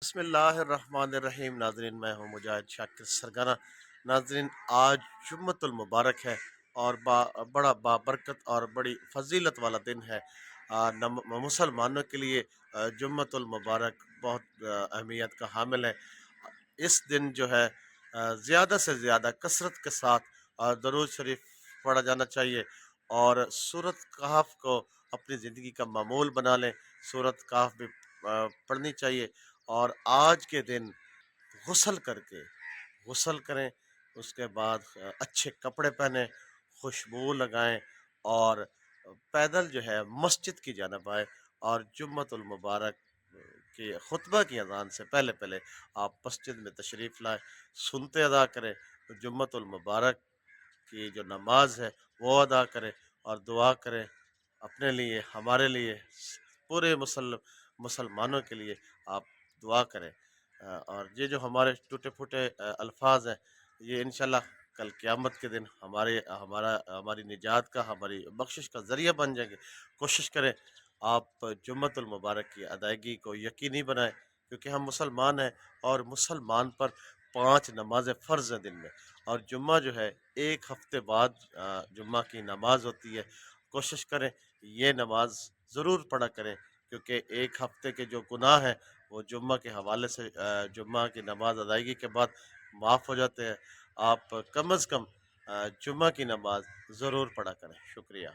بسم اللہ الرحمن الرحیم ناظرین، میں ہوں مجاہد شاکر سرگنا۔ ناظرین، آج جمعۃ المبارک ہے اور بڑا بابرکت اور بڑی فضیلت والا دن ہے مسلمانوں کے لیے۔ جمعۃ المبارک بہت اہمیت کا حامل ہے۔ اس دن جو ہے زیادہ سے زیادہ کثرت کے ساتھ درود شریف پڑھا جانا چاہیے، اور سورۃ کہف کو اپنی زندگی کا معمول بنا لیں۔ سورۃ کہف بھی پڑھنی چاہیے، اور آج کے دن غسل کر کے غسل کریں، اس کے بعد اچھے کپڑے پہنیں، خوشبو لگائیں، اور پیدل جو ہے مسجد کی جانب آئے، اور جمعۃ المبارک کے خطبہ کی اذان سے پہلے پہلے آپ مسجد میں تشریف لائیں، سنتے ادا کریں۔ تو جمعۃ المبارک کی جو نماز ہے وہ ادا کریں، اور دعا کریں اپنے لیے، ہمارے لیے، پورے مسلمانوں کے لیے آپ دعا کریں۔ اور یہ جو ہمارے ٹوٹے پھوٹے الفاظ ہیں، یہ انشاءاللہ کل قیامت کے دن ہماری نجات کا، ہماری بخشش کا ذریعہ بن جائیں گے۔ کوشش کریں آپ جمعۃ المبارک کی ادائیگی کو یقینی بنائیں، کیونکہ ہم مسلمان ہیں، اور مسلمان پر 5 نمازیں فرض ہیں دن میں، اور جمعہ جو ہے ایک ہفتے بعد جمعہ کی نماز ہوتی ہے۔ کوشش کریں یہ نماز ضرور پڑھا کریں، کیونکہ ایک ہفتے کے جو گناہ ہیں وہ جمعہ کے حوالے سے جمعہ کی نماز ادائیگی کے بعد معاف ہو جاتے ہیں۔ آپ کم از کم جمعہ کی نماز ضرور پڑھا کریں۔ شکریہ۔